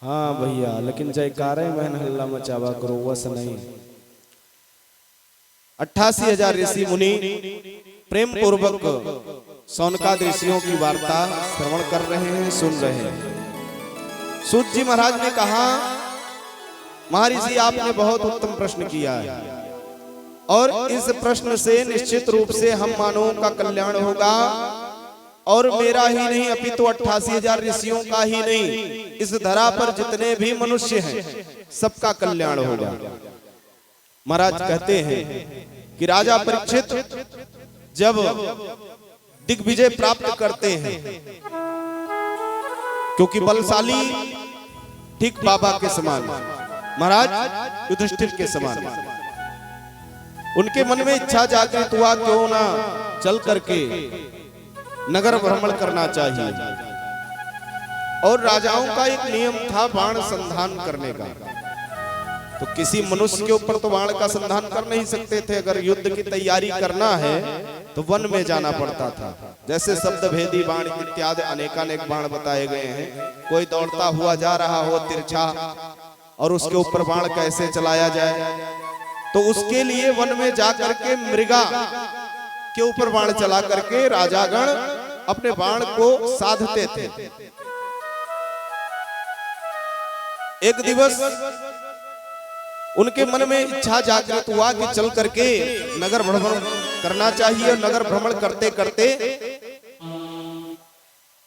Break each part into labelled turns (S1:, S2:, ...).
S1: हाँ भैया, लेकिन जयकारे में हल्ला मचावा करो वस नहीं। 88,000 ऋषि मुनि प्रेम पूर्वक सौनकादि ऋषियों की वार्ता श्रवण कर रहे हैं, सुन रहे हैं। सूत जी महाराज ने कहा, महर्षि आपने बहुत उत्तम प्रश्न किया है और इस प्रश्न से निश्चित रूप से हम मानवों का कल्याण होगा, और मेरा ही नहीं अपितु 88,000 ऋषियों का ही नहीं, इस धरा पर जितने भी मनुष्य हैं सबका कल्याण होगा। महाराज कहते हैं कि राजा परीक्षित जब दिग्विजय प्राप्त करते हैं, क्योंकि बलशाली ठीक बाबा के समान, महाराज युधिष्ठिर के समान, उनके मन में इच्छा जागृत हुआ, क्यों ना चल करके नगर भ्रमण करना चाहिए। और राजाओं का एक नियम था बाण संधान करने का, तो किसी मनुष्य के ऊपर तो बाण का संधान कर नहीं सकते थे। अगर युद्ध की तैयारी करना है तो वन में जाना पड़ता था। जैसे शब्द भेदी बाण इत्यादि अनेकानेक बाण बताए गए हैं। कोई दौड़ता हुआ जा रहा हो तिरछा और उसके ऊपर बाण कैसे चलाया जाए, तो उसके लिए वन में जाकर के मृगा के ऊपर बाण चला करके राजागण अपने बाण को साधते थे। एक दिवस उनके मन में इच्छा जागृत हुआ कि चल करके नगर भ्रमण करना चाहिए। और नगर भ्रमण करते करते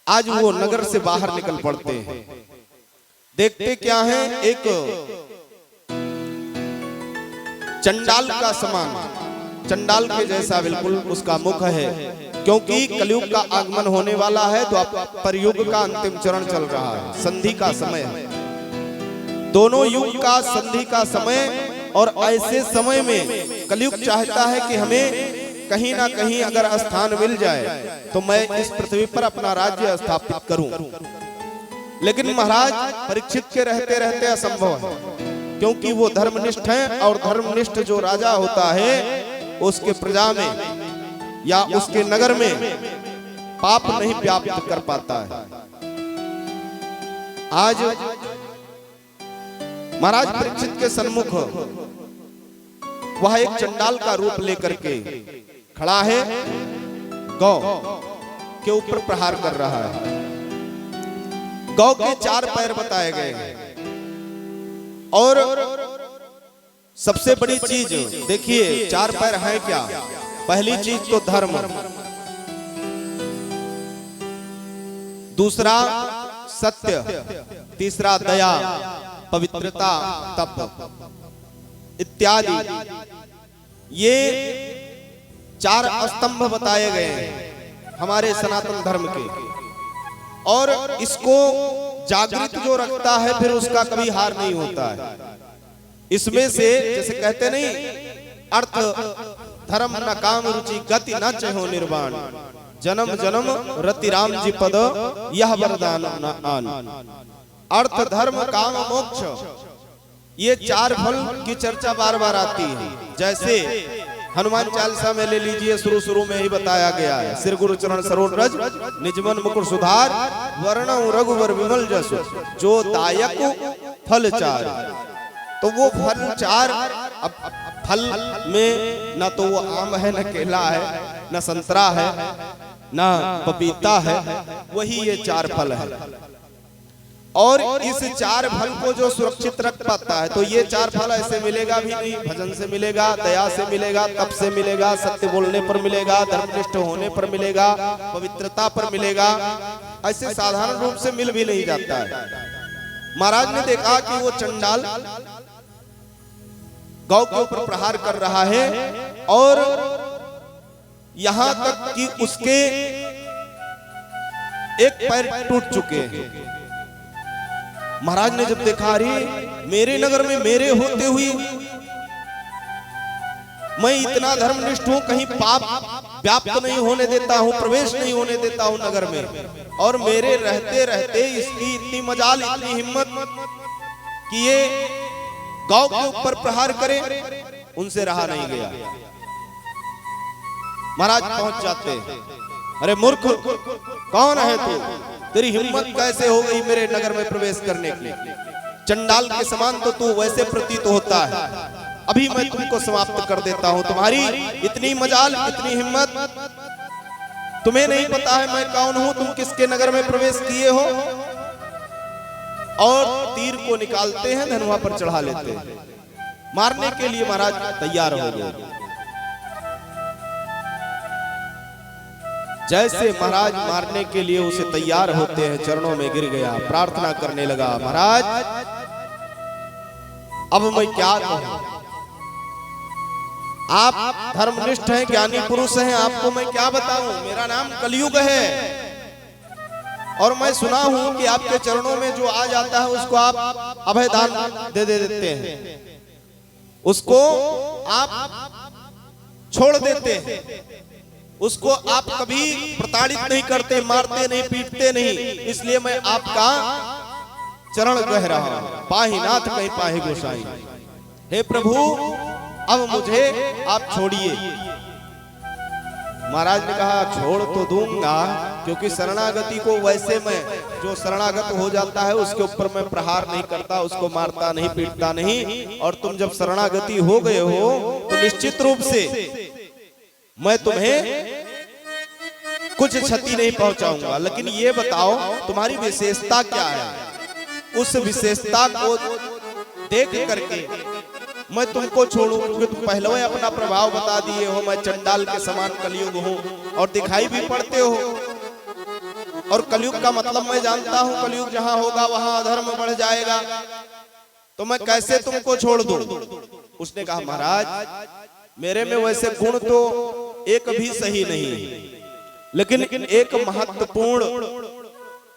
S1: आज वो नगर से बाहर निकल पड़ते हैं। देखते क्या है, एक चंडाल का समान, चंडाल के जैसा बिल्कुल उसका मुख है, क्योंकि कलयुग का आगमन होने वाला है। तो पर युग का अंतिम चरण चल रहा है, संधि का समय है, दोनों युग का संधि का समय। और ऐसे समय में कलयुग चाहता है कि हमें कहीं ना कहीं अगर स्थान मिल जाए तो मैं इस पृथ्वी पर अपना राज्य स्थापित करूं। लेकिन महाराज परीक्षित के रहते रहते असंभव है, क्योंकि वो धर्मनिष्ठ है, और धर्मनिष्ठ जो राजा होता है उसके प्रजा में या उसके नगर में पाप नहीं व्याप्त कर पाता है। आज महाराज परीक्षित के सन्मुख वह एक चंडाल का रूप लेकर के खड़ा है, गौ के ऊपर प्रहार कर रहा है। गौ के 4 पैर बताए गए हैं, और सबसे बड़ी चीज देखिए 4 पैर है क्या। पहली चीज तो धर्म, दूसरा सत्य, तीसरा दया, पवित्रता, तप इत्यादि। ये 4 स्तंभ बताए गए हैं हमारे सनातन धर्म के, और इसको जागृत जो रखता है फिर उसका कभी हार नहीं होता है। इसमें से जैसे कहते नहीं, अर्थ धर्म न काम रुचि गति न चहो निर्वाण, जन्म जन्म रति राम जी पद यह वरदान न आन। अर्थ धर्म काम मोक्ष, ये 4 फल की चर्चा बार बार आती है। जैसे हनुमान चालीसा में ले लीजिए, शुरू में ही बताया गया है, सिर गुरु चरण सरोज रज निजमन मुकुर सुधार, वर्णौ रघुवर विमल जसु जो दायक फल 4। तो वो फल 4, अब फल में न तो वो आम है, न केला है, न संतरा है, न पपीता है, वही ये 4 फल है। और इस 4 फल को जो सुरक्षित रख पाता है, तो ये 4 फल ऐसे मिलेगा भी नहीं। भजन से मिलेगा, दया से मिलेगा, तप से मिलेगा, सत्य बोलने पर मिलेगा, धर्मनिष्ठ होने पर मिलेगा, पवित्रता पर मिलेगा, ऐसे साधारण रूप से मिल भी नहीं जाता है। महाराज ने देखा कि वो चंडाल गौ के ऊपर प्रहार कर रहा है, और यहां तक कि उसके एक पैर टूट चुके हैं। महाराज ने जब देखा, अरे मेरे नगर में मेरे होते हुए मैं इतना धर्मनिष्ठ हूं, कहीं पाप व्याप्त नहीं होने देता हूं, प्रवेश नहीं होने देता हूं नगर में, और मेरे रहते रहते इसकी इतनी मजाल, इतनी हिम्मत कि ये गौ के ऊपर प्रहार करे, उनसे रहा नहीं गया। महाराज पहुंच जाते हैं, अरे मूर्ख कौन है तू, तेरी हिम्मत कैसे हो गई मेरे नगर में प्रवेश करने के लिए। चंडाल के समान तो तू वैसे प्रतीत होता है। अभी मैं तुमको समाप्त कर देता हूं। तुम्हारी इतनी मजाल, इतनी हिम्मत, तुम्हें नहीं पता है मैं कौन हूं, तुम किसके नगर में प्रवेश किए हो। और तीर को निकालते हैं, धनुआ पर चढ़ा लेते हैं। मारने के लिए महाराज तैयार हो गए। जैसे महाराज मारने के लिए उसे तैयार होते हैं, चरणों में गिर गया, प्रार्थना करने लगा, महाराज अब मैं क्या कहूं, आप धर्मनिष्ठ हैं, ज्ञानी पुरुष हैं, आपको मैं क्या बताऊं। मेरा नाम कलयुग है और मैं सुना हूं कि आपके चरणों में जो आ जाता है उसको आप अभयदान दे देते हैं, उसको आप छोड़ देते हैं, उसको आप कभी प्रताड़ित नहीं करते, मारते नहीं, पीटते नहीं। इसलिए मैं आपका चरण कह रहा हूं। पाहि नाथ कहीं पाहि गोसाई। हे प्रभु अब मुझे आप छोड़िए। महाराज ने कहा छोड़ तो दूंगा, क्योंकि शरणागति को वैसे मैं, जो शरणागत हो जाता है उसके ऊपर मैं प्रहार नहीं करता, उसको मारता नहीं, पीटता नहीं। और तुम जब शरणागति हो गए हो तो निश्चित रूप से मैं तुम्हें कुछ क्षति नहीं पहुंचाऊंगा। लेकिन ये बताओ तुम्हारी विशेषता क्या है, उस विशेषता को देख करके मैं तुमको छोड़ूं, क्योंकि तुम पहले ही अपना प्रभाव बता दिए हो। मैं चंडाल के समान कलयुग हूं और दिखाई भी पड़ते हो। और कलयुग का मतलब मैं जानता हूं, कलयुग जहां होगा वहां अधर्म बढ़ जाएगा, तो मैं कैसे तुमको छोड़ दूं। उसने कहा महाराज मेरे में वैसे गुण तो एक भी सही नहीं, लेकिन एक महत्वपूर्ण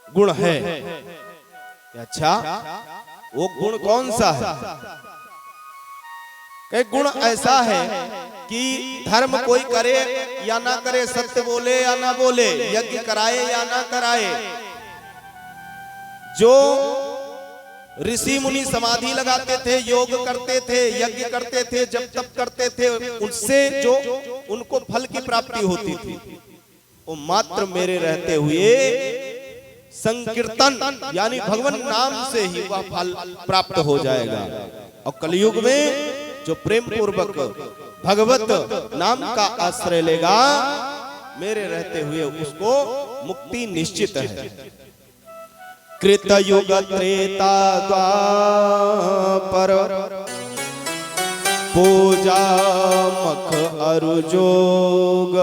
S1: गुण है। अच्छा वो गुण कौन सा है। एक गुण ऐसा है कि धर्म कोई करे या ना करे, सत्य बोले या ना बोले, यज्ञ कराए या ना कराए, जो ऋषि मुनि समाधि लगाते थे, योग करते थे, यज्ञ करते थे, जब तप करते थे, उससे जो उनको फल की प्राप्ति होती थी वो मात्र मेरे रहते हुए संकीर्तन यानी भगवान नाम से ही वह फल प्राप्त हो जाएगा। और कलयुग में जो प्रेम पूर्वक भगवत नाम का आश्रय लेगा, मेरे रहते हुए उसको मुक्ति निश्चित है। कृतयुग त्रेता द्वापर पूजा मख अरुजोग।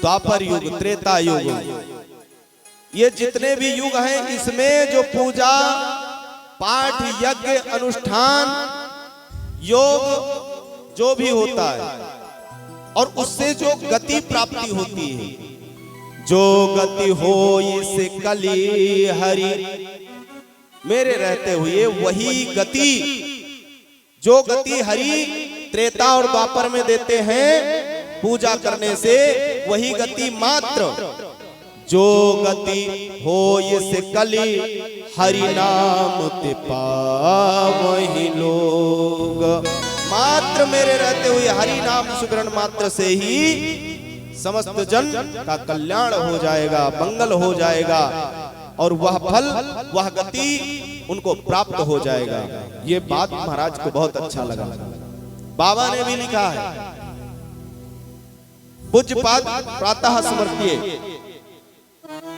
S1: द्वापर युग, त्रेता युग, ये जितने भी युग हैं इसमें जो पूजा पाठ यज्ञ अनुष्ठान योग जो भी होता है और उससे जो गति प्राप्ति होती है, जो गति हो इसे कली हरि, मेरे रहते हुए वही गति, जो गति हरि त्रेता और द्वापर में देते हैं पूजा करने से, वही गति मात्र जो गति हो इसे कली हरि नाम ते पावहि लोग। मात्र मेरे रहते हुए हरि नाम सुमिरन मात्र से ही समस्त जन का कल्याण हो जाएगा, मंगल हो जाएगा और वह फल वह गति उनको प्राप्त हो जाएगा। ये बात महाराज को बहुत अच्छा लगा। बाबा ने भी लिखा है, पूज्यपाद प्रातः स्मरणीय,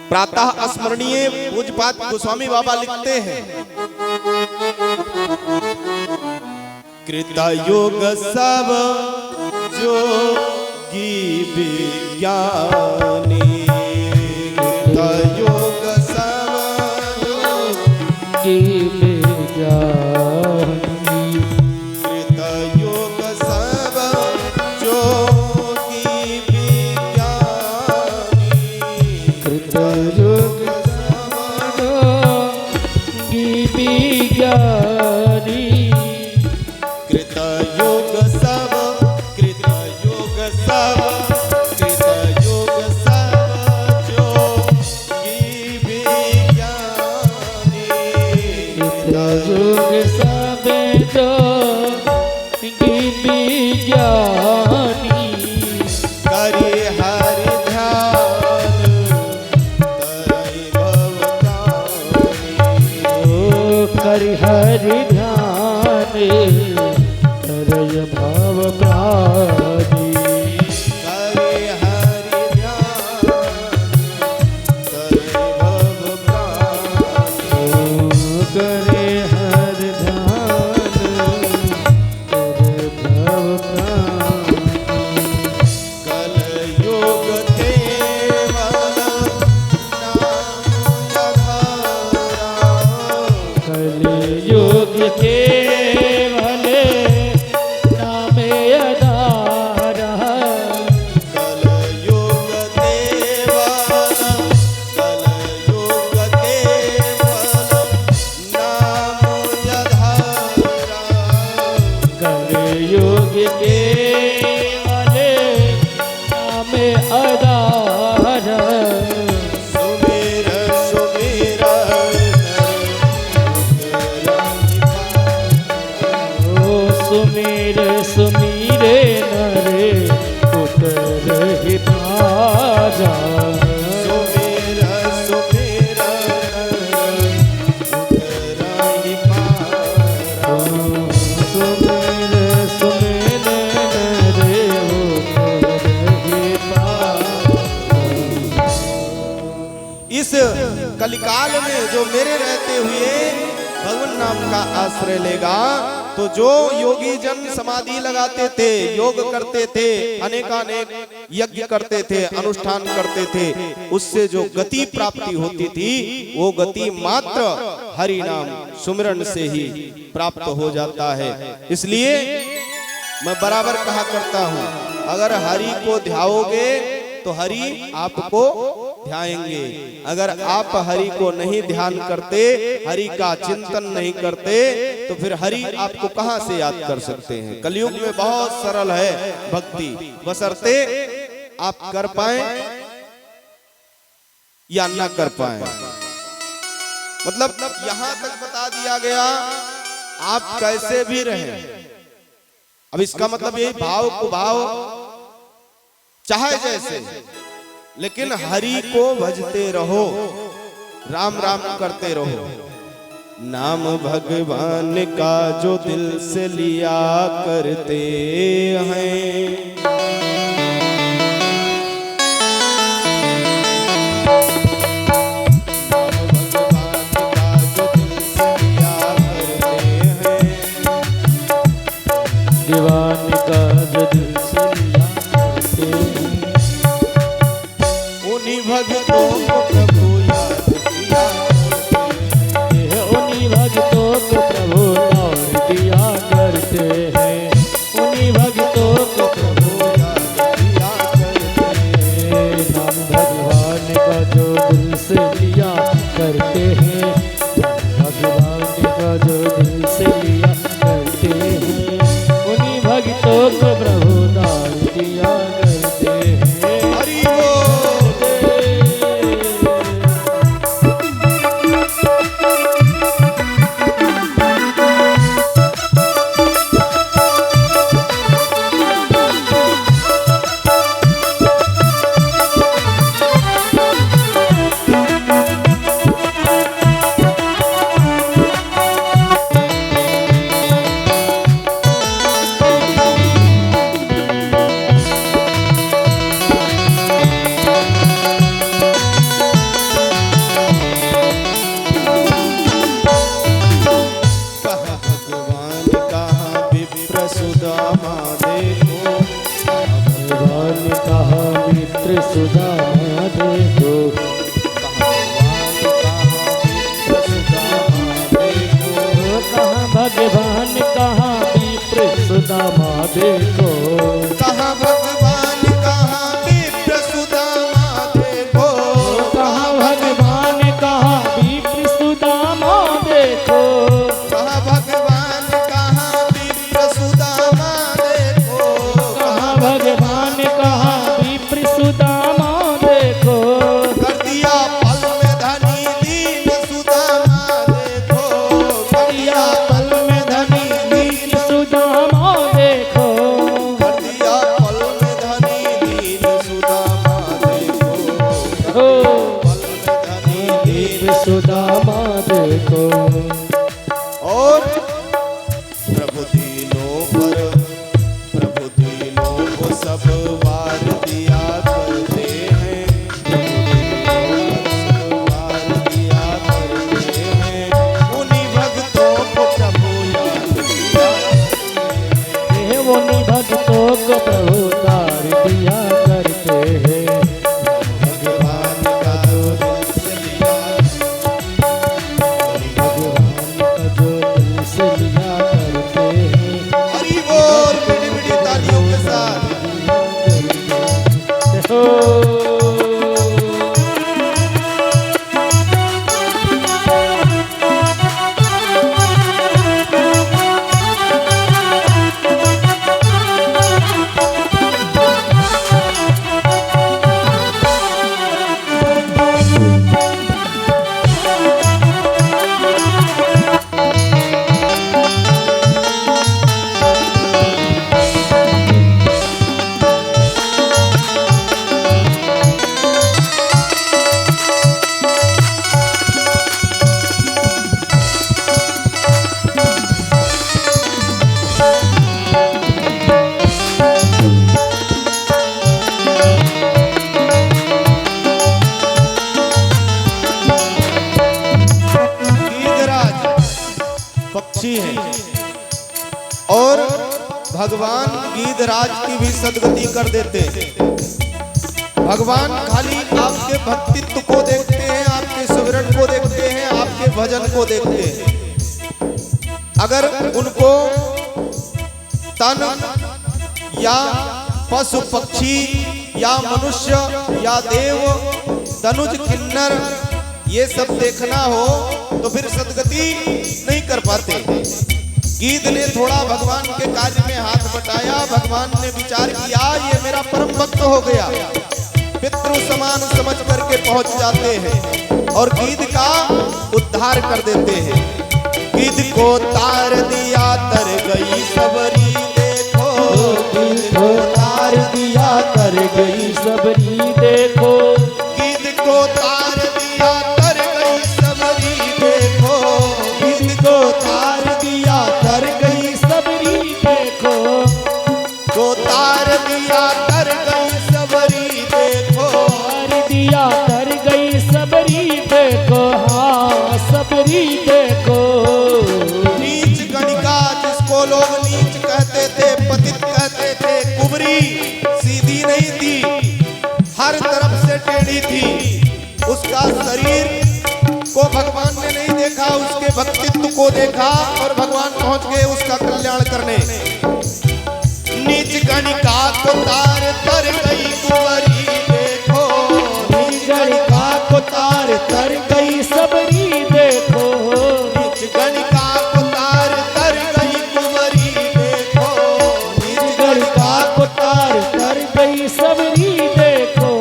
S1: प्रातः स्मरणीय पूज्यपाद गोस्वामी बाबा लिखते हैं, कृतयुग सब जोगी विज्ञानी, कृतयुग सब जोगी विज्ञानी, कृतयुग सब जोगी विज्ञानी, कृतयुग सब जोगी विज्ञानी, कृतयुग सब, कृतयुग सब, कृतयुग सब जोगी विज्ञानी, कृतयुग सब जोगी विज्ञानी, करे हरि ध्यान तरई भव
S2: हरि हरि ध्यान करय भाव प्राणी।
S1: करे हरि ध्यान करे भव प्राणी।
S2: करे हरि ध्यान करे भव प्राणी।
S1: कलयुग केवल नाम आधारा।
S2: कलियुग केवल नाम आधारा।
S1: कलयुग केवल नाम आधारा।
S2: कलियुग केवल नाम आधारा।
S1: सुमिर सुमिर
S2: ओ सुमिर सुमिरे नरे उतर ही पाजा।
S1: सुमिर सुमिर उतराई पारा।
S2: सुमिर सुमिर नरे उतर ही पाजा।
S1: इस कलिकाल में जो मेरे रहते हुए भगवान नाम का आश्रय लेगा, तो जो योगी जन समाधि लगाते थे, योग करते थे, अनेकानेक यज्ञ करते थे, अनुष्ठान करते थे, उससे जो गति प्राप्ति होती थी, वो गति मात्र हरि नाम सुमिरन से ही प्राप्त हो जाता है। इसलिए मैं बराबर कहा करता हूँ, अगर हरि को ध्याओगे तो हरि आपको ध्याएंगे। अगर आप हरि को नहीं ध्यान करते, हरि का चिंतन नहीं करते, तो फिर हरि आपको कहां से याद कर सकते हैं। कलयुग में बहुत सरल है भक्ति, बशर्ते आप कर पाए या न कर पाए। मतलब यहां तक बता दिया गया, आप कैसे भी रहें। अब इसका मतलब यही, भाव को भाव चाहे जैसे, लेकिन हरि को भजते रहो, राम राम करते रहो। नाम भगवान का जो दिल से लिया करते हैं,
S2: दीवान का जो दिल से लिया करते हैं,
S1: उन्हीं भक्तों को प्रभु याद किया करते हैं।
S2: उन्हीं भक्तों को प्रभु याद दिया करते हैं। उन्हीं भक्तों को प्रभु
S1: याद किया करते हैं।
S2: नाम भगवान का जो दिल से लिया करते हैं, भगवान का जो दिल से लिया करते हैं, उन्हीं भक्तों को प्रभु दान दिया करते हैं।
S1: हरि बोल।
S2: सुदामा देखो, कहाँ भगवान कहाँ विप्र सुदामा देखो,
S1: कहाँ भगवान कहाँ विप्र सुदामा देखो,
S2: कहाँ भगवान कहाँ विप्र सुदामा देखो,
S1: कहाँ भगवान कहाँ विप्र सुदामा देखो,
S2: कहाँ भगवान कहाँ विप्र सुदामा देखो,
S1: कर दिया पल में धनी दीन सुदामा देखो, कर दिया पल में धनी दीन
S2: सुदामा देखो,
S1: पक्षी हैं और भगवान गिद्धराज की भी सदगति कर देते हैं। भगवान खाली आपके भक्तित्व को देखते हैं, आपके सुमिरन को देखते हैं, आपके भजन को देखते हैं। अगर उनको तन या पशु पक्षी या मनुष्य या देव धनुज किन्नर ये सब देखना हो तो फिर सदगति नहीं कर पाते। गीध ने थोड़ा भगवान के कार्य में हाथ बटाया, भगवान ने विचार किया ये मेरा परम भक्त हो गया, पितृ समान समझ करके पहुंच जाते हैं और गीध का उद्धार कर देते हैं। गीध को तार दिया तर गई सबरी, देखो
S2: गीध को तार दिया तर गई सबरी, देखो
S1: गीध को तार दिया तर गई सबरी, देखो
S2: गीध को तार दिया तर गई सबरी, देखो
S1: को तार दिया तर गई सबरी, देखो
S2: तार दिया तर गई सबरी, देखो हाँ सबरी देखो।
S1: नीच गणिका जिसको लोग नीच कहते थे, पतित कहते थे, कुबरी सीधी नहीं थी, हर तरफ से टेढ़ी थी, उसका शरीर को भगवान ने नहीं देखा, उसके भक्तित्व को देखा और भगवान पहुंच गए उसका कल्याण करने। नीच गणिका को तार तर गई कुंवरी, देखो
S2: नीच गणिका को तार तर गई सबरी, देखो
S1: नीच गणिका को तार तर गई कुंवरी, देखो नीच
S2: गणिका को तार तर गई सबरी, देखो।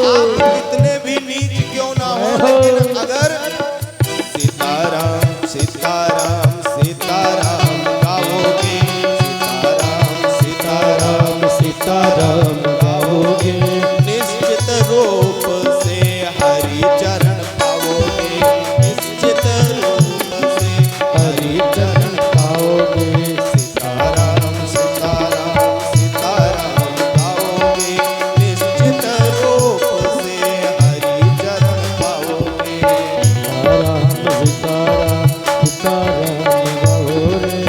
S1: आप कितने भी नीच क्यों ना हो, लेकिन अगर सीताराम सीताराम सीताराम गाओगे, सीताराम सीताराम
S2: सीताराम गाओगे,
S1: निश्चित रूप से हरि चरण पाओगे, निश्चित रूप से
S2: हरि चरण पाओगे।
S1: सीताराम सीताराम सीताराम गाओगे, निश्चित रूप से हरि चरण पाओगे।
S2: सीताराम सीताराम सीताराम गाओ रे।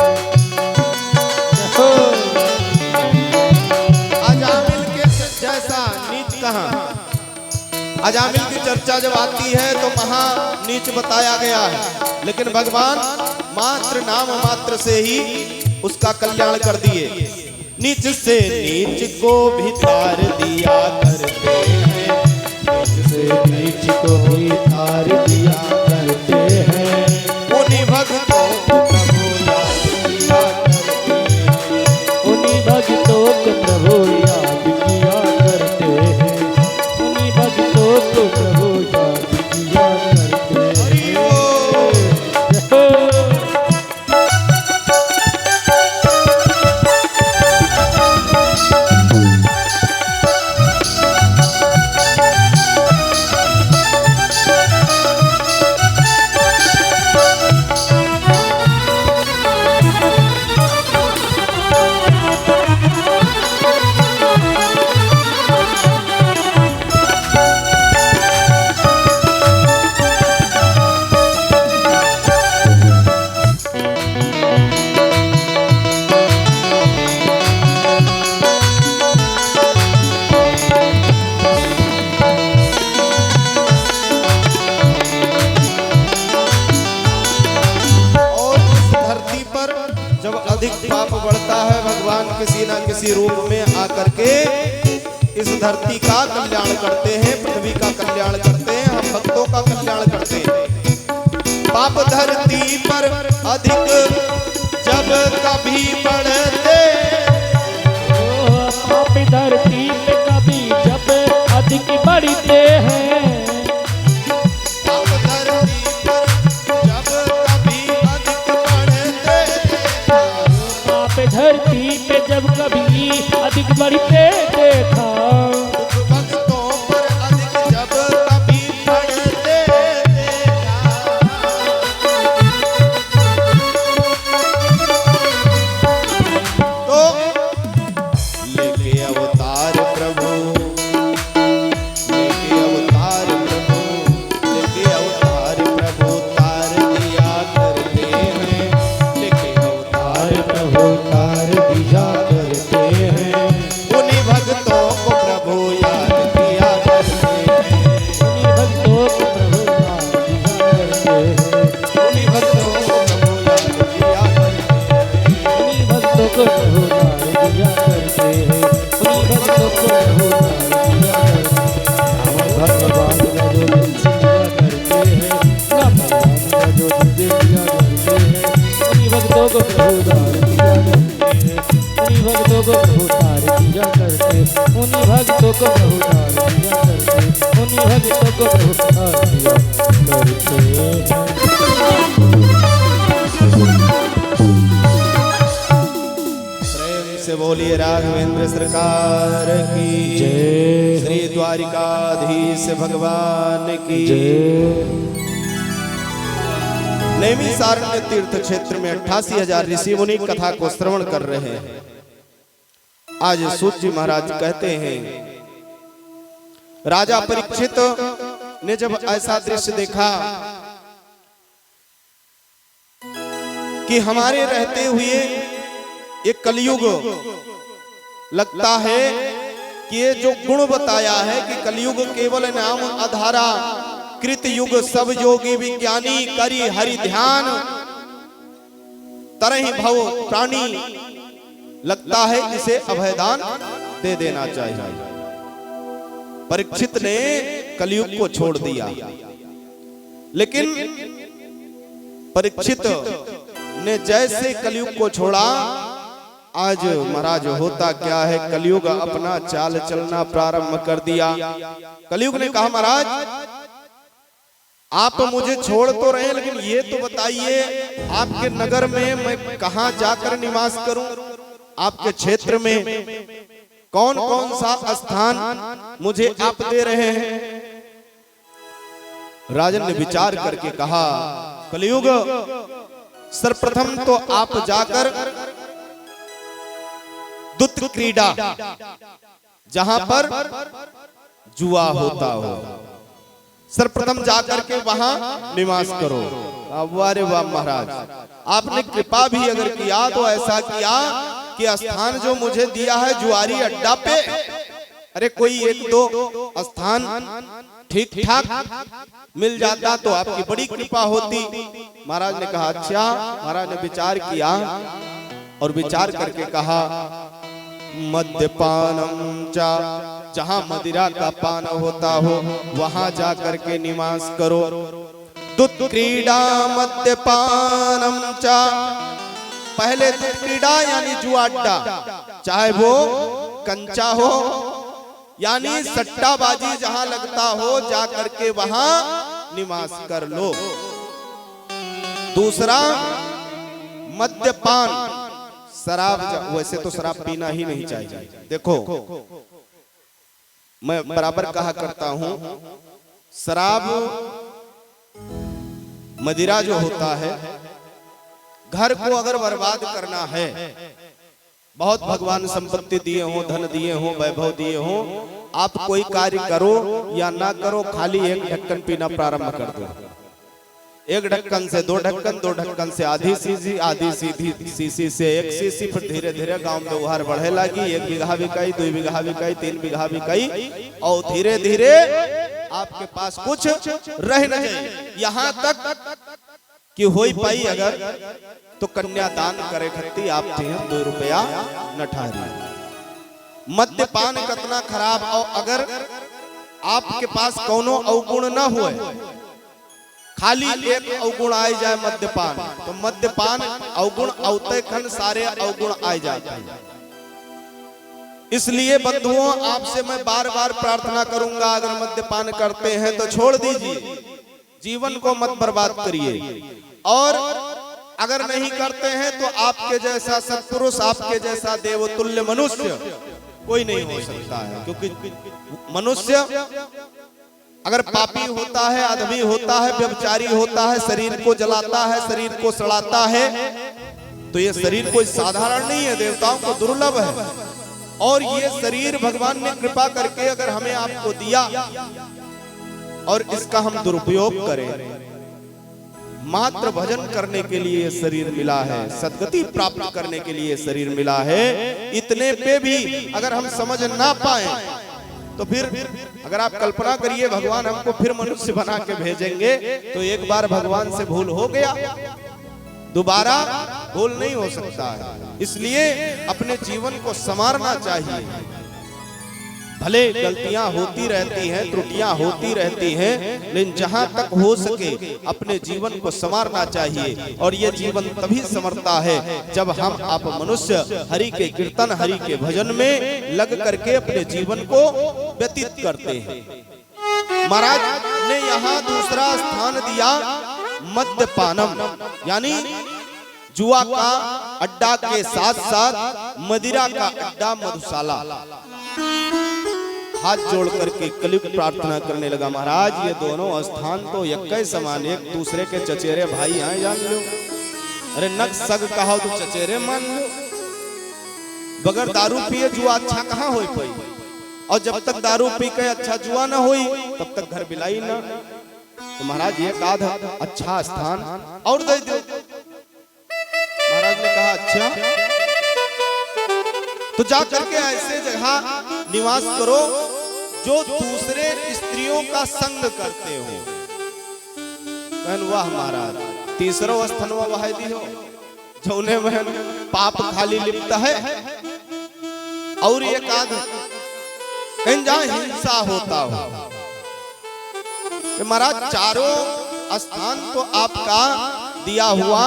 S1: अजामिल के जैसा नीच कहाँ। अजामिल की चर्चा जब आती है तो महा नीच बताया गया है, लेकिन भगवान मात्र नाम मात्र से ही उसका कल्याण कर दिए। नीच से नीच को भी तार दिया करते हैं,
S2: नीच से नीच को भी तार दिया करते हैं,
S1: उन्हीं भक्तों को प्रभु याद किया करते हैं,
S2: उन्हीं भक्तों को प्रभु याद किया करते हैं, उन्हीं भक्तों को प्रभु याद किया करते हैं।
S1: हरि बोल। अधिक पाप बढ़ता है, भगवान किसी न किसी रूप में आकर के इस धरती का कल्याण करते हैं, पृथ्वी का कल्याण करते हैं, हम भक्तों का कल्याण करते हैं। पाप धरती पर अधिक जब कभी बढ़ते,
S2: पाप धरती पे कभी जब अधिक बढ़ते हैं,
S1: पाप धरती पर जब कभी अधिक बढ़ते,
S2: पाप धरती पे जब कभी अधिक बढ़ते देखा,
S1: भक्तों पर अधिक जब कभी बढ़ते तो लेके अवतार प्रभु, लेके
S2: को प्रभु तार दिया करते, उन्हीं भक्तों को प्रभु तार दिया करते हैं।
S1: प्रेम से बोलिए राघवेंद्र सरकार की
S2: जय।
S1: श्री द्वारिकाधीश भगवान की
S2: जय।
S1: नैमिषारण्य तीर्थ क्षेत्र में 88,000 ऋषि मुनि कथा को श्रवण कर रहे हैं। आज सूत जी महाराज कहते हैं, राजा परीक्षित ने जब ऐसा दृश्य देखा कि हमारे रहते हुए एक कलयुग लगता है कि ये जो गुण बताया है कि कलयुग केवल नाम आधारा कृत युग सब योगी विज्ञानी करी हरि ध्यान तरहि भव प्राणी, लगता है इसे अभयदान दे देना चाहिए। परीक्षित ने कलयुग को छोड़ दिया, लेकिन परीक्षित ने जैसे कलयुग को छोड़ा, आज महाराज होता क्या है, कलयुग अपना चाल चलना प्रारंभ कर दिया। कलयुग ने कहा, महाराज आप मुझे छोड़ तो रहे हैं, लेकिन ये तो बताइए आपके नगर में मैं कहां जाकर निवास करूं, आपके क्षेत्र में कौन कौन सा स्थान मुझे आप दे रहे हैं। राजन ने विचार करके कहा, कलयुग सर्वप्रथम तो आप जाकर दुत क्रीड़ा जहां पर जुआ होता हो, सर्वप्रथम जाकर के वहां निवास करो। वारे वाह महाराज, आपने कृपा भी अगर किया तो ऐसा किया कि स्थान जो मुझे दिया है जुआरी अड्डा पे, अरे कोई एक दो स्थान ठीक ठाक मिल जाता तो आपकी बड़ी कृपा होती। महाराज ने कहा, अच्छा। महाराज ने विचार किया और विचार करके कहा, मद्यपानम चा, जहां मदिरा का पान होता हो वहां जाकर के निवास करो। दुत क्रीड़ा मद्यपानम चा, पहले दुत क्रीड़ा यानी जुआ अड्डा, चाहे वो कंचा हो यानी सट्टाबाजी जहां लगता हो, जाकर के वहां निवास कर लो। दूसरा मद्यपान, शराब, वैसे तो शराब पीना ही नहीं चाहिए। देखो मैं बराबर कहा करता हूं, शराब मदिरा जो होता है, घर को अगर बर्बाद करना है, बहुत भगवान संपत्ति दिए हो, धन दिए हो, वैभव दिए हो, आप कोई कार्य करो या ना करो, खाली एक ढक्कन पीना प्रारंभ कर दो। एक ढक्कन से दो ढक्कन, दो ढक्कन से आधी सीसी, आधी सीसी से एक सीसी, फिर धीरे धीरे गांव में व्यवहार बढ़े लगी। 1 बीघा बिकाई, 2 बीघा बिकाई, 3 बीघा बिकाई, और धीरे धीरे आपके पास कुछ रह न जाए। यहाँ तक कि हो पाई अगर तो कन्यादान करे खत्ती आप थे 2 रुपया नठारी। मद्यपान कितना खराब, और अगर आपके पास कोनो अवगुण न हुए, खाली एक अवगुण आ जाए मद्यपान, तो मद्यपान अवगुण औते खन सारे अवगुण आ जाते हैं। इसलिए बंधुओं, आपसे मैं बार बार प्रार्थना करूंगा, अगर मद्यपान करते हैं तो छोड़ दीजिए, जीवन को मत बर्बाद करिए। और अगर नहीं करते हैं तो आपके जैसा सत्पुरुष, आपके जैसा देवतुल्य मनुष्य कोई नहीं हो सकता है। क्योंकि मनुष्य अगर पापी होता है, आदमी होता है, व्यभिचारी होता है, शरीर को जलाता है, शरीर को सड़ाता है, तो ये शरीर कोई साधारण नहीं है, देवताओं को दुर्लभ है। और ये शरीर भगवान ने कृपा करके अगर हमें आपको दिया और इसका हम दुरुपयोग करें, मात्र भजन करने के लिए शरीर मिला है, सद्गति प्राप्त करने के लिए शरीर मिला है, इतने पे भी अगर हम समझ ना पाए तो फिर अगर आप कल्पना करिए भगवान हमको फिर मनुष्य बना के भेजेंगे, तो एक बार भगवान से भूल हो गया, दोबारा भूल नहीं हो सकता है। इसलिए अपने जीवन को संवारना चाहिए, भले गलतियां होती रहती हैं, त्रुटियां होती रहती हैं, लेकिन जहां तक हो सके अपने जीवन को संवारना चाहिए। और ये जीवन तभी संवरता है जब हम आप मनुष्य हरि के कीर्तन, हरि के भजन में लग करके अपने जीवन को व्यतीत करते हैं। महाराज ने यहाँ दूसरा स्थान दिया मद्यपानम, यानी जुआ का अड्डा के साथ साथ मदिरा का अड्डा मधुशाला। हाथ जोड़ करके कलयुग प्रार्थना करने लगा, महाराज ये दोनों स्थान तो एक समान, एक दूसरे के चचेरे भाई हैं, जान लो। अरे नक सग कहो तो चचेरे मान लो। बगैर दारू पिए जुआ अच्छा कहाँ हो पाई, और जब तक दारू पी के अच्छा जुआ ना होई तब तक घर बिलाई ना। तो महाराज ये काद अच्छा स्थान और दे दो। महाराज ने कहा अच्छा, तो जा करके ऐसे जगह निवास करो जो दूसरे स्त्रियों का संग करते हो। कहन वाह महाराज, तीसरा स्थान वह दी हो जौने में पाप खाली लिपता है। और ये काद कहीं जहाँ हिंसा होता हो। महाराज चारों स्थान तो आपका दिया हुआ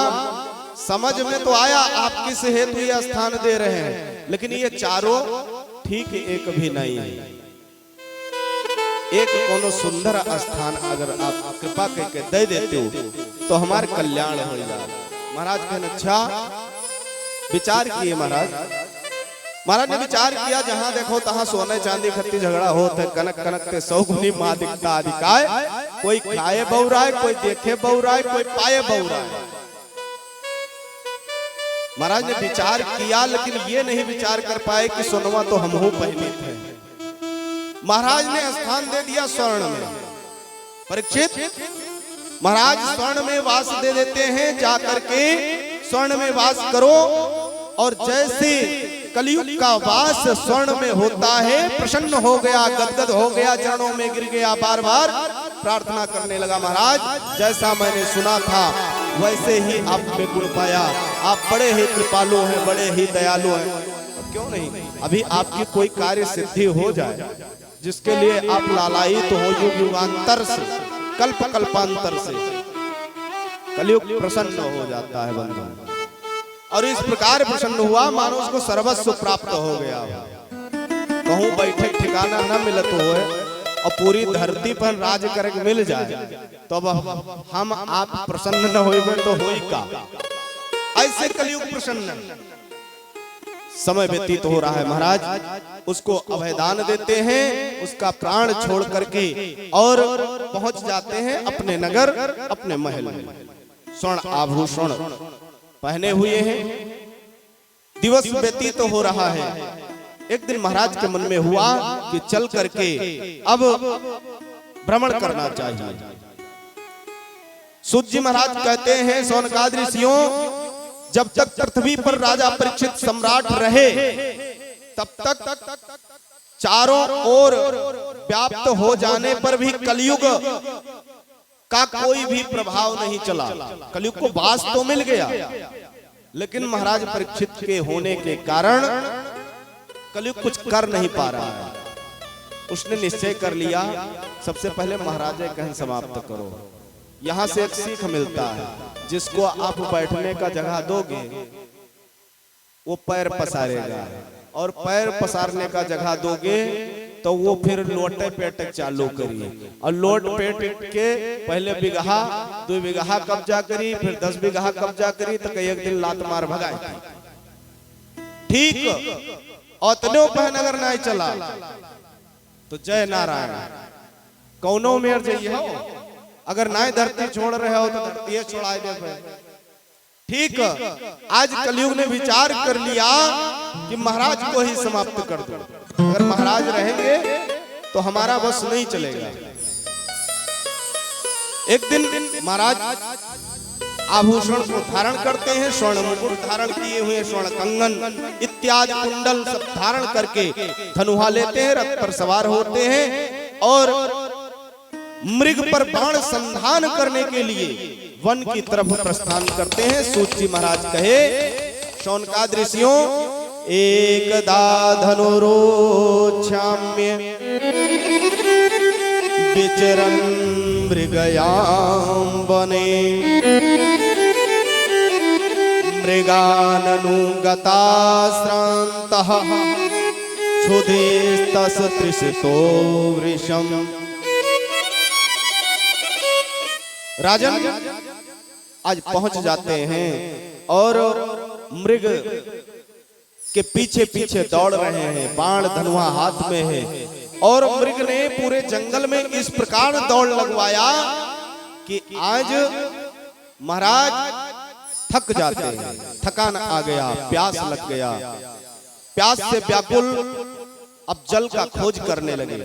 S1: समझ में तो आया, आप किस हेतु ये स्थान दे रहे हैं, लेकिन ये चारों ठीक एक भी नहीं है। एक कोनो सुंदर स्थान अगर आप कृपा करके दे देते हो तो हमारे कल्याण हो जाए। महाराज कहने अच्छा विचार किए। महाराज ने विचार किया, जहां देखो तहां सोने चांदी खत्ती झगड़ा होता है, कनक कनक के 100 गुनी मां दिखता अधिकाय। कोई खाए बहुराय, कोई देखे बहुराय, कोई पाए बहुराय। महाराज ने विचार किया, लेकिन ये नहीं विचार कर पाए कि सोनवा तो हम हो पहले थे। महाराज ने स्थान दे दिया स्वर्ण में। परीक्षित, महाराज स्वर्ण में वास दे देते हैं, जाकर के स्वर्ण में वास करो। और जैसे कलयुग का वास स्वर्ण में होता है, प्रसन्न हो गया, गदगद हो गया, चरणों में गिर गया, बार बार प्रार्थना करने लगा, महाराज जैसा मैंने सुना था वैसे ही आप में गुण पाया। आप बड़े ही कृपालु हैं, बड़े ही दयालु हैं। अब क्यों नहीं अभी आपकी कोई कार्य सिद्धि हो जाए जिसके लिए आप लालायित हो युग युगांतर से, कल्प कल्पांतर से। कलयुग प्रसन्न हो जाता है बंधु, और इस प्रकार प्रसन्न हुआ मानो उसको सर्वस्व प्राप्त हो गया। कहूं बैठे ठिकाना न मिलत हो और पूरी धरती पर राज करके मिल जाए, तो अब हम आप प्रसन्न न होइबे तो होई का। ऐसे कलयुग प्रसन्न। समय व्यतीत हो रहा है, महाराज उसको अभयदान देते हैं, उसका प्राण छोड़ करके और पहुंच जाते हैं अपने नगर, अपने महल में। स्वर्ण आभूषण पहने हुए हैं, दिवस व्यतीत हो रहा है। एक दिन महाराज के मन में हुआ कि चल करके अब भ्रमण करना चाहिए। सूत जी महाराज कहते हैं, शौनकादि ऋषियों, जब तक पृथ्वी पर राजा परीक्षित सम्राट रहे तब तक चारों ओर व्याप्त हो जाने पर भी कलयुग का कोई भी प्रभाव नहीं चला। कलयुग को वास तो मिल गया, लेकिन महाराज परीक्षित के होने के कारण कलयुग कुछ कर नहीं पा रहा है। उसने निश्चय कर लिया, सबसे पहले महाराज कहन समाप्त करो। यहां से एक सीख मिलता है, जिसको आप बैठने का जगह दोगे वो पैर पसारेगा, और पैर पसारने का जगह दोगे तो वो फिर लोटे पेट चालू करिए, और लोट पेट के पहले बिगहा 2 बिगहा कब्जा करी, फिर 10 बिगहा कब्जा करी, तो एक दिन लात मार भगाई। ठीक औतनो पहन अगर नहीं चला तो जय नारायण कौनो मेर जाइए हो। अगर नाय धरती छोड़ रहे हो तो धरती छोड़ा दे। ठीक, आज कलयुग ने विचार कर लिया कि महाराज को ही समाप्त कर दो। अगर महाराज रहेंगे तो हमारा बस नहीं चलेगा। एक दिन महाराज आभूषण को धारण करते हैं, स्वर्ण मुकुट धारण किए हुए, स्वर्ण कंगन इत्यादि कुंडल सब धारण करके धनुहा लेते हैं, रथ पर सवार होते हैं और मृग पर बाण संधान करने के लिए वन की तरफ प्रस्थान करते हैं। सूत जी महाराज कहे, शौनकादि ऋषियों, एकदा धनुरोक्षाम्य विचरन् मृगयां वने मृगाननुगताश्रान्तः क्षुधेस्तस्तृषितो वृषम्। राजन आज पहुंच जाते हैं और मृग के पीछे पीछे दौड़ रहे हैं, बाण धनुआ हाथ में है और मृग ने पूरे जंगल में इस प्रकार दौड़ लगवाया कि आज महाराज थक जाते हैं, थकान आ गया, प्यास लग गया, प्यास से व्याकुल अब जल का खोज करने लगे।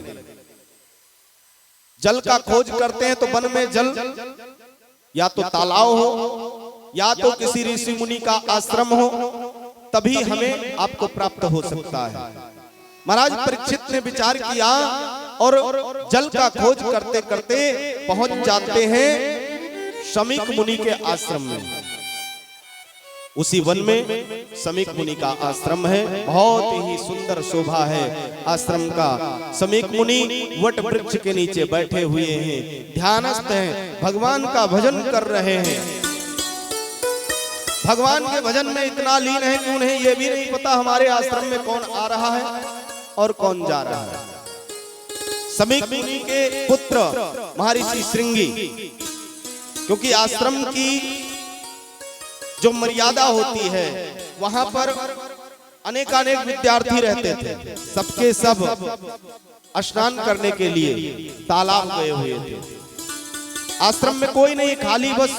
S1: जल का खोज करते हैं तो वन में जल या तो तालाब हो या तो किसी ऋषि मुनि का आश्रम हो, तभी हमें आपको प्राप्त हो सकता है। महाराज परीक्षित ने विचार किया और जल का खोज करते करते पहुंच जाते हैं शमीक मुनि के आश्रम में। उसी वन में शमीक मुनि का आश्रम है, बहुत ही सुंदर शोभा है आश्रम का। शमीक मुनि वट वृक्ष के नीचे बैठे हुए हैं, ध्यानस्थ हैं, भगवान का भजन कर रहे हैं। भगवान के भजन में इतना लीन है कि उन्हें यह भी नहीं पता हमारे आश्रम में कौन आ रहा है और कौन जा रहा है। शमीक मुनि के पुत्र महर्षि श्रृंगी, क्योंकि आश्रम की जो मर्यादा होती है वहां पर अनेकानेक विद्यार्थी रहते थे, सबके सब स्नान करने के लिए तालाब गए हुए थे। आश्रम में कोई नहीं, खाली बस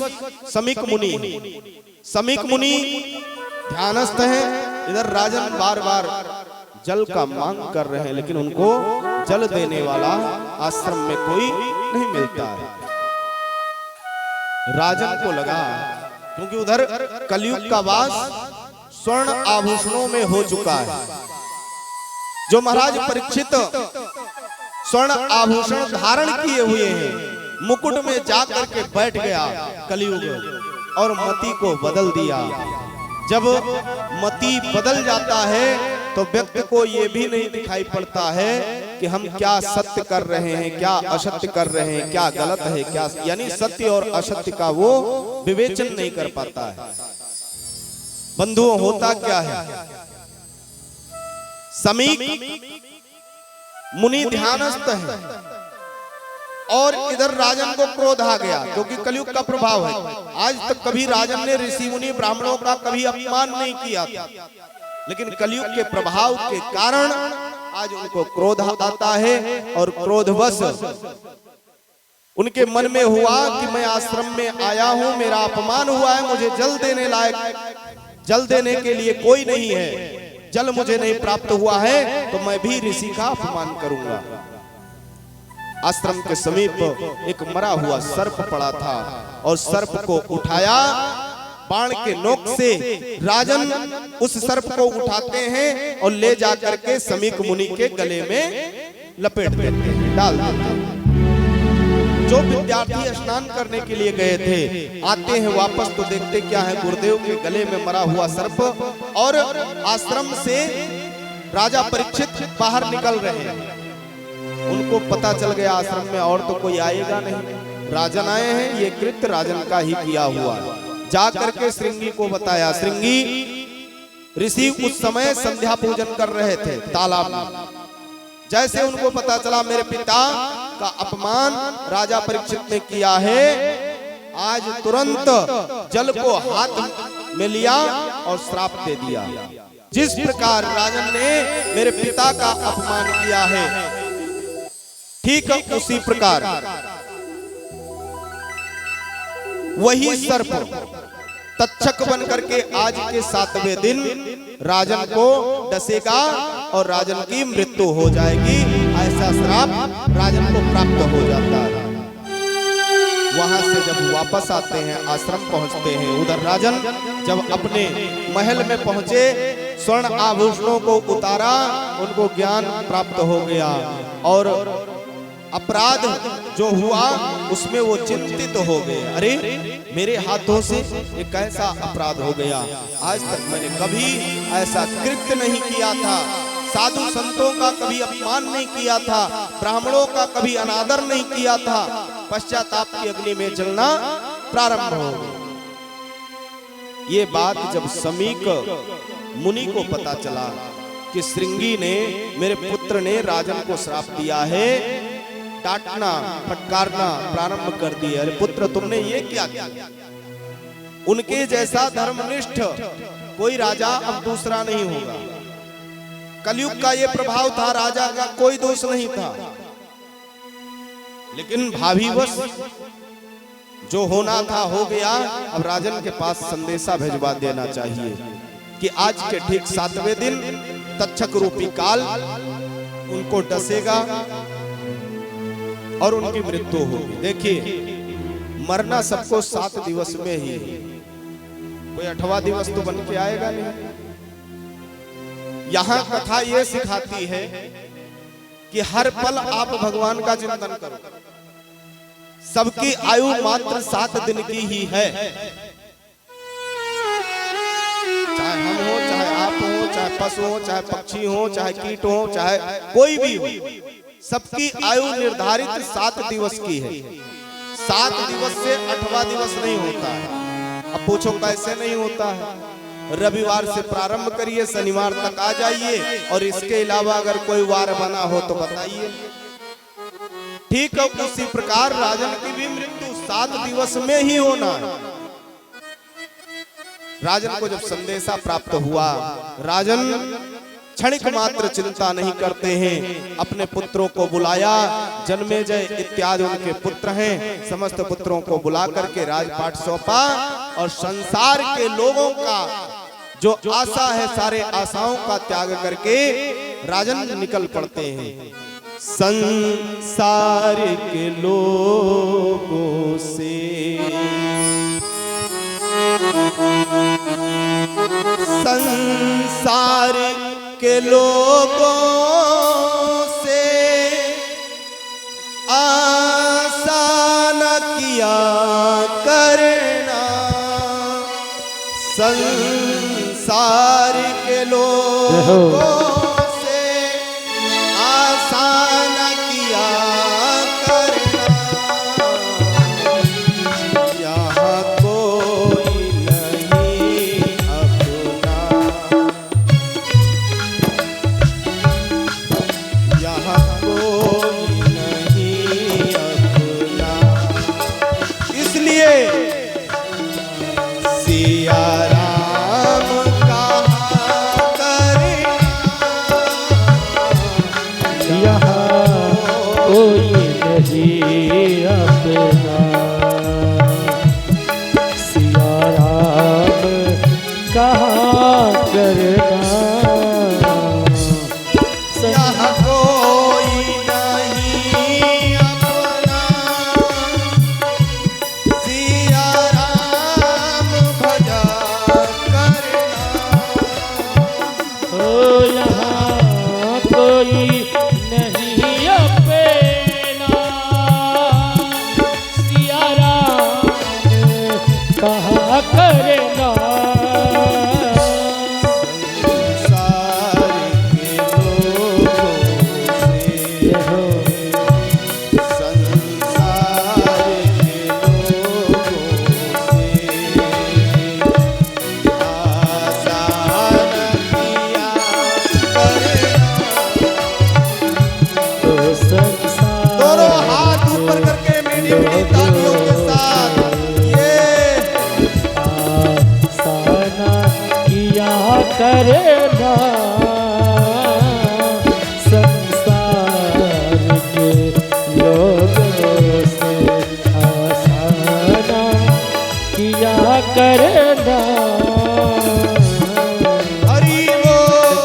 S1: शमीक मुनि। शमीक मुनि ध्यानस्थ हैं, इधर राजन बार बार जल का मांग कर रहे हैं, लेकिन उनको जल देने वाला आश्रम में कोई नहीं मिलता है। राजन को लगा क्योंकि उधर कलयुग का वास स्वर्ण आभूषणों में हो चुका है। जो महाराज परीक्षित स्वर्ण आभूषण धारण किए हुए हैं, मुकुट में जाकर के बैठ गया कलयुग और मति को बदल दिया। जब मति बदल जाता है तो व्यक्ति को ये भी नहीं दिखाई पड़ता है कि हम क्या सत्य कर रहे हैं, क्या असत्य कर रहे हैं, क्या गलत है, क्या यानी सत्य और असत्य का वो विवेचन नहीं कर पाता है। बंधुओं, होता क्या है, शमीक मुनि ध्यानस्थ है और इधर राजन को क्रोध आ गया, क्योंकि कलयुग का प्रभाव है। आज तक कभी राजन ने ऋषि मुनि ब्राह्मणों का कभी अपमान नहीं किया था, लेकिन कलयुग के प्रभाव के कारण आज उनको क्रोध आता है और क्रोधवश उनके मन में हुआ कि मैं आश्रम में आया हूं, मेरा अपमान हुआ है, मुझे जल देने लायक, जल देने के लिए कोई नहीं है, जल मुझे नहीं प्राप्त हुआ है तो मैं भी ऋषि का अपमान करूंगा। आश्रम के समीप एक मरा हुआ सर्प पड़ा था और सर्प को उठाया, बाण के नोक से राजन उस सर्प को उठाते हैं और ले जाकर के शमीक मुनि के गले में लपेट देते हैं, डाल देते हैं। जो विद्यार्थी स्नान करने के लिए गए थे आते हैं वापस तो देखते क्या है, गुरुदेव के गले में मरा हुआ सर्प। और आश्रम से राजा परीक्षित बाहर निकल रहे हैं, उनको पता चल गया आश्रम में और तो कोई आएगा नहीं, राजन आए हैं, ये कृत्य राजन का ही किया हुआ है। जाकर के श्रृंगी को बताया। श्रृंगी ऋषि उस समय संध्या पूजन कर रहे थे तालाब में। जैसे उनको पता चला मेरे पिता का अपमान राजा परीक्षित ने किया है, आज तुरंत जल को हाथ में लिया और श्राप दे दिया। जिस प्रकार राजन ने मेरे पिता का अपमान किया है, ठीक उसी प्रकार वही सर्प तक्षक बन करके आज के 7वें दिन राजन को डसेगा और राजन की मृत्यु हो जाएगी। ऐसा श्राप राजन को प्राप्त हो जाता है। वहां से जब वापस आते हैं, आश्रम पहुंचते हैं, उधर राजन जब अपने महल में पहुंचे, स्वर्ण आभूषणों को उतारा, उनको ज्ञान प्राप्त हो गया और अपराध जो हुआ उसमें वो चिंतित हो गए, अरे मेरे हाथों से एक कैसा अपराध हो गया, आज तक मैंने कभी ऐसा कृत्य नहीं किया था, साधु संतों का कभी अपमान नहीं किया था, ब्राह्मणों का कभी अनादर नहीं किया था। पश्चाताप की अग्नि में जलना प्रारंभ हो गई। ये बात जब समीक मुनि को पता चला कि श्रृंगी ने, मेरे पुत्र ने राजन को श्राप दिया है, डांटना फटकारना प्रारंभ कर दिया, अरे पुत्र तुमने ये क्या किया? उनके जैसा धर्मनिष्ठ कोई राजा अब दूसरा नहीं होगा। कलयुग का ये प्रभाव था, राजा का कोई दोष नहीं था, लेकिन भावीवश जो होना था हो गया। अब राजन के पास संदेशा भेजवा देना चाहिए कि आज के ठीक 7वें दिन तक्षक रूपी काल उनको डसेगा और उनकी मृत्यु होगी। देखिए, मरना सबको 7 दिवस में ही, कोई 8वां दिवस तो बन के आएगा नहीं। यहां कथा यह सिखाती है कि हर पल आप भगवान का चिंतन करो। सबकी आयु मात्र 7 दिन की ही है, चाहे हम हो, चाहे आप हो, चाहे पशु हो, चाहे पक्षी हो, चाहे कीट हो, चाहे कोई भी हो, सबकी आयु निर्धारित 7 दिवस की है। 7 दिवस से 8वां दिवस नहीं होता है। अब पूछो कैसे नहीं होता है? रविवार से प्रारंभ करिए, शनिवार तक आ जाइए, और इसके अलावा अगर कोई वार बना हो तो बताइए। ठीक है, उसी प्रकार राजन की भी मृत्यु 7 दिवस में ही होना है। राजन को जब संदेशा प्राप्त हुआ, राजन क्षणिक मात्र चिंता नहीं करते हैं, अपने पुत्रों को बुलाया, जन्मेजय इत्यादि उनके पुत्र हैं, समस्त पुत्रों को बुला करके राजपाट सौंपा, और संसार के लोगों का जो आशा है, सारे आशाओं का त्याग करके राजन निकल पड़ते हैं। संसार के लोगों से संसार के लोगों से आशा न किया करना, संसार के लोगों से आशा न किया करना, यहाँ कोई नहीं अपना, यहाँ कोई नहीं अपना। इसलिए सिया राम कहा करना,
S2: यहाँ कोई नहीं अपना, सिया राम कहा करना,
S1: यहाँ कोई नहीं अपना, सिया राम भजा करना।
S2: ओ यहाँ कोई नहीं अपना, सिया राम कहा करना,
S1: संसार के लोगों से, संसार के लोगों से आशा न किया करना।
S2: तो संसार
S1: दोनों हाथ ऊपर करके मीठी मीठी तालियों के साथ ये
S2: आसाना किया करना, संसार के लोगों से आसाना किया करना।
S1: हरि बोल।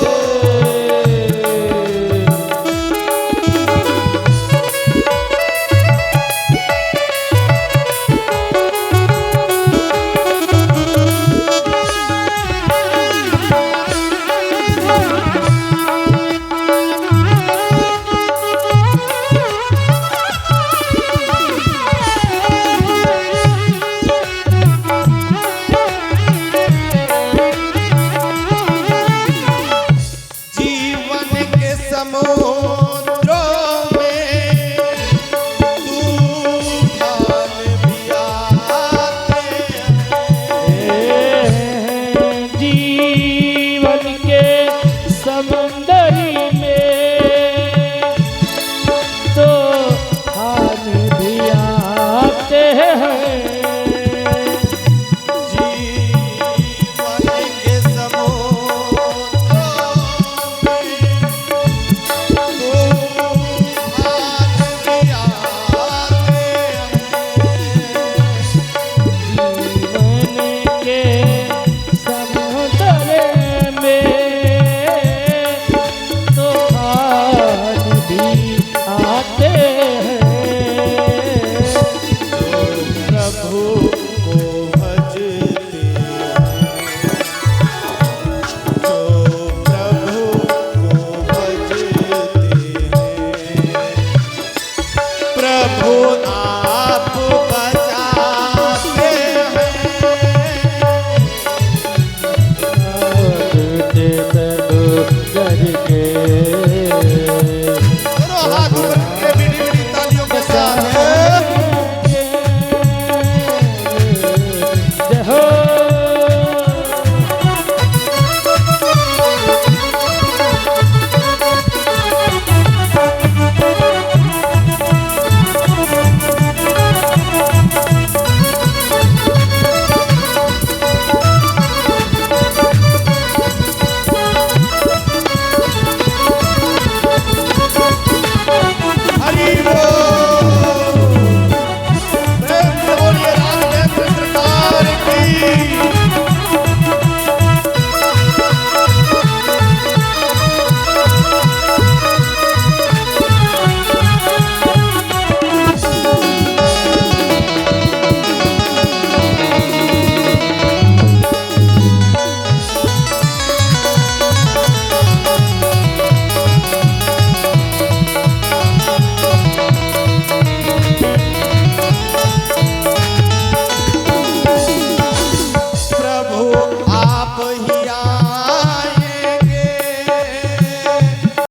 S2: हैं